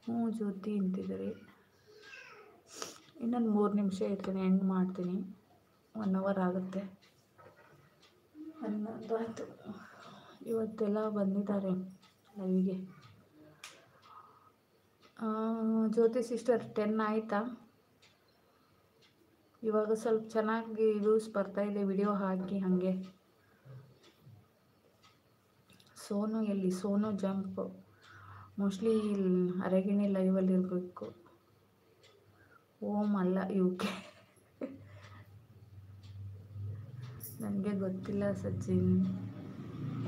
ಹ್ಞೂ ಜ್ಯೋತಿ ಅಂತಿದ್ದಾರೆ. ಇನ್ನೊಂದು 3 ನಿಮಿಷ ಇರ್ತೀನಿ, ಎಂಡ್ ಮಾಡ್ತೀನಿ. 1 ಅವರ್ ಆಗುತ್ತೆ. 11 ಆಯಿತು. ಇವತ್ತೆಲ್ಲ ಬಂದಿದ್ದಾರೆ ಲೈವ್ಗೆ. ಜ್ಯೋತಿ ಸಿಸ್ಟರ್ 10 ಆಯಿತಾ? ಇವಾಗ ಸ್ವಲ್ಪ ಚೆನ್ನಾಗಿ ವ್ಯೂಸ್ ಬರ್ತಾಯಿದೆ ವಿಡಿಯೋ ಹಾಕಿ. ಹಾಗೆ ಸೋನು ಎಲ್ಲಿ? ಸೋನು ಜಂಪ್ ಮೋಸ್ಟ್ಲಿ ಅರೆಗಿಣಿ ಲೈವಲ್ಲಿ ಇರಬೇಕು. ಓಂ ಅಲ್ಲ UK. ನನಗೆ ಗೊತ್ತಿಲ್ಲ ಸಚಿನ್.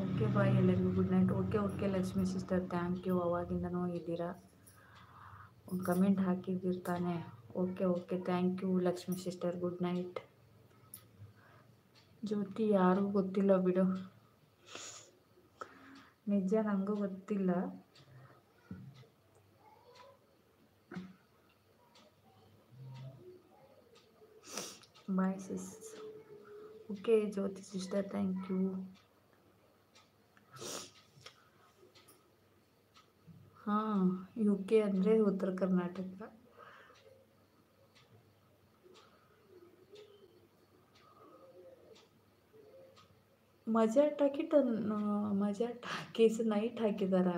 ಓಕೆ ಬಾಯ್, ಎಲ್ಲರಿಗೂ good night. Okay Lakshmi sister, thank you. ಅವಾಗಿಂದನೂ ಇದ್ದೀರಾ, ಒಂದು ಕಮೆಂಟ್ ಹಾಕಿದ್ದಿರ್ತಾನೆ. Okay thank you Lakshmi sister, good night. Jyoti ಯಾರಿಗೂ ಗೊತ್ತಿಲ್ಲ ಬಿಡು, ನಿಜ ನನಗೂ ಗೊತ್ತಿಲ್ಲ. Bye sis. Okay Jyoti sister, thank you. ಹಾಂ, UK ಅಂದರೆ ಉತ್ತರ ಕರ್ನಾಟಕ. ಮಜಾ ಟಾಕೀಸ್ ನೈಟ್ ಹಾಕಿದಾರ?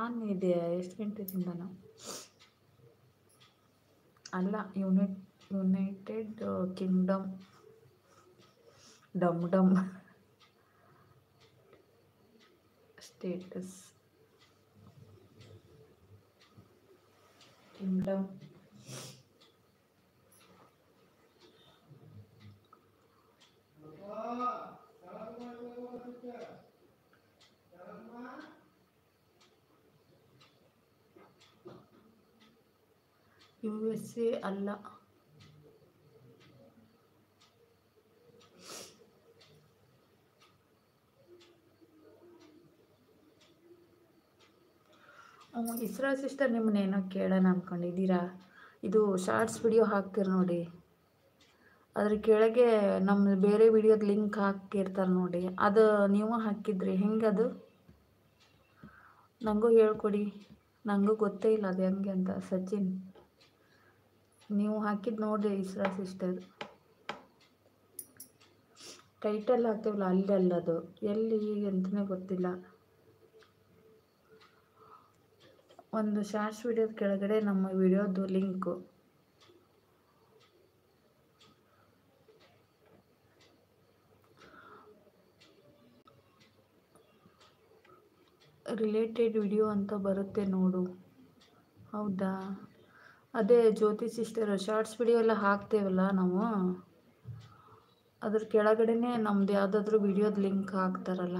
ಆನ್ ಇದೆಯಾ? ಎಷ್ಟು ಗಂಟೆಯಿಂದನೂ? ಅಲ್ಲ, United Kingdom dom status Kingdom. USA ಅಲ್ಲ. ಇಸ್ರಾ ಸಿಸ್ಟರ್, ನಿಮ್ಮನ್ನೇನೋ ಕೇಳೋಣ ಅಂದ್ಕೊಂಡಿದ್ದೀರಾ? ಇದು ಶಾರ್ಟ್ಸ್ ವಿಡಿಯೋ ಹಾಕ್ತೀರ ನೋಡಿ, ಅದ್ರ ಕೆಳಗೆ ನಮ್ಮ ಬೇರೆ ವಿಡಿಯೋದ ಲಿಂಕ್ ಹಾಕಿರ್ತಾರೆ ನೋಡಿ, ಅದು ನೀವು ಹಾಕಿದ್ರಿ. ಹೆಂಗೆ ಅದು? ನನಗೂ ಹೇಳ್ಕೊಡಿ, ನನಗೂ ಗೊತ್ತೇ ಇಲ್ಲ ಅದು ಹೆಂಗೆ ಅಂತ. ಸಚಿನ್, ನೀವು ಹಾಕಿದ್ದು ನೋಡಿರಿ ಇಸ್ರಾ ಸಿಸ್ಟರ್. ಟೈಟಲ್ ಹಾಕ್ತೀವಲ್ಲ ಅಲ್ಲಿ ಅಲ್ಲದು, ಎಲ್ಲಿ ಅಂತಲೇ ಗೊತ್ತಿಲ್ಲ. ಒಂದು ಶಾರ್ಟ್ಸ್ ವಿಡಿಯೋದ ಕೆಳಗಡೆ ನಮ್ಮ ವಿಡಿಯೋದು ಲಿಂಕು. ರಿಲೇಟೆಡ್ ವಿಡಿಯೋ ಅಂತ ಬರುತ್ತೆ ನೋಡು. ಹೌದಾ? ಅದೇ ಜ್ಯೋತಿ ಸಿಸ್ಟರ್, ಶಾರ್ಟ್ಸ್ ವಿಡಿಯೋ ಎಲ್ಲ ಹಾಕ್ತೇವಲ್ಲ ನಾವು, ಅದ್ರ ಕೆಳಗಡೆನೇ ನಮ್ದು ಯಾವುದಾದ್ರೂ ವಿಡಿಯೋದ ಲಿಂಕ್ ಹಾಕ್ತಾರಲ್ಲ,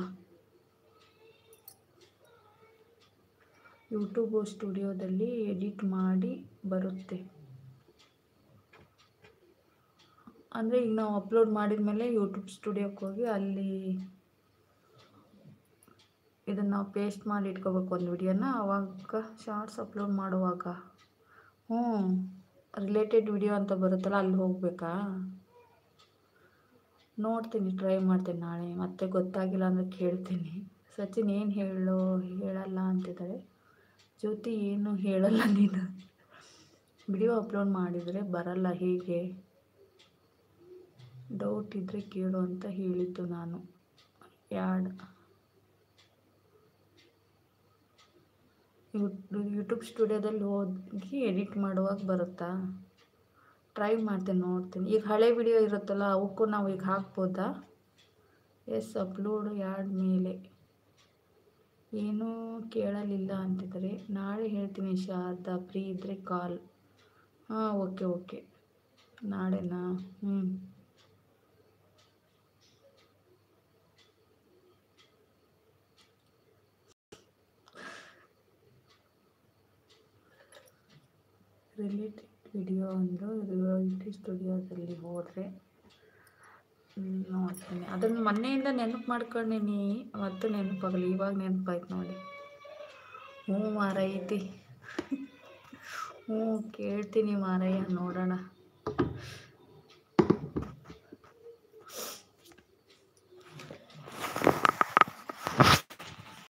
ಯೂಟ್ಯೂಬ್ ಸ್ಟುಡಿಯೋದಲ್ಲಿ ಎಡಿಟ್ ಮಾಡಿ ಬರುತ್ತೆ. ಅಂದರೆ ಈಗ ನಾವು ಅಪ್ಲೋಡ್ ಮಾಡಿದ ಮೇಲೆ ಯೂಟ್ಯೂಬ್ ಸ್ಟುಡಿಯೋಕ್ಕೆ ಹೋಗಿ ಅಲ್ಲಿ ಇದನ್ನು ನಾವು ಪೇಸ್ಟ್ ಮಾಡಿ ಇಟ್ಕೋಬೇಕು ಒಂದು ವಿಡಿಯೋನ. ಆವಾಗ ಶಾರ್ಟ್ಸ್ ಅಪ್ಲೋಡ್ ಮಾಡುವಾಗ ರಿಲೇಟೆಡ್ ವಿಡಿಯೋ ಅಂತ ಬರುತ್ತಲ್ಲ, ಅಲ್ಲಿ ಹೋಗಬೇಕಾ? ನೋಡ್ತೀನಿ, ಟ್ರೈ ಮಾಡ್ತೀನಿ ನಾಳೆ. ಮತ್ತೆ ಗೊತ್ತಾಗಿಲ್ಲ ಅಂದರೆ ಕೇಳ್ತೀನಿ. ಸಚಿನ್ ಏನು ಹೇಳಲ್ಲ ಅಂತಿದ್ದಾರೆ. ಜ್ಯೋತಿ, ಏನು ಹೇಳಲ್ಲ ನೀನು, ವಿಡಿಯೋ ಅಪ್ಲೋಡ್ ಮಾಡಿದರೆ ಬರಲ್ಲ ಹೇಗೆ? ಡೌಟ್ ಇದ್ದರೆ ಕೇಳು ಅಂತ ಹೇಳಿದ್ದು ನಾನು. ಯೂಟ್ಯೂಬ್ ಸ್ಟುಡಿಯೋದಲ್ಲಿ ಹೋಗಿ ಎಡಿಟ್ ಮಾಡುವಾಗ ಬರುತ್ತಾ? ಟ್ರೈ ಮಾಡ್ತೀನಿ, ನೋಡ್ತೀನಿ. ಈಗ ಹಳೆ ವಿಡಿಯೋ ಇರುತ್ತಲ್ಲ, ಅವಕ್ಕೂ ನಾವು ಈಗ ಹಾಕ್ಬೋದಾ? ಎಸ್, ಅಪ್ಲೋಡ್ ಯಾಡ್ ಮೇಲೆ ಏನೂ ಕೇಳಲಿಲ್ಲ ಅಂತಿದ್ದಾರೆ. ನಾಳೆ ಹೇಳ್ತೀನಿ ಶಾರದಾ, ಫ್ರೀ ಇದ್ದರೆ ಕಾಲ್. ಹಾಂ, ಓಕೆ ನಾಳೆನಾ? ರಿಲೇಟೆಡ್ ವಿಡಿಯೋ ಅಂದರು ರಿಯಾಲಿಟಿ ಸ್ಟುಡಿಯೋದಲ್ಲಿ ಹೋದರೆ ನೋಡ್ತೀನಿ. ಅದನ್ನು ಮೊನ್ನೆಯಿಂದ ನೆನಪು ಮಾಡ್ಕೊಂಡೀನಿ, ಮತ್ತು ನೆನಪಾಗಲಿ. ಇವಾಗ ನೆನಪಾಯ್ತು ನೋಡಿ. ಮಾರೈತಿ. ಕೇಳ್ತೀನಿ ಮಾರಯ್ಯ, ನೋಡೋಣ.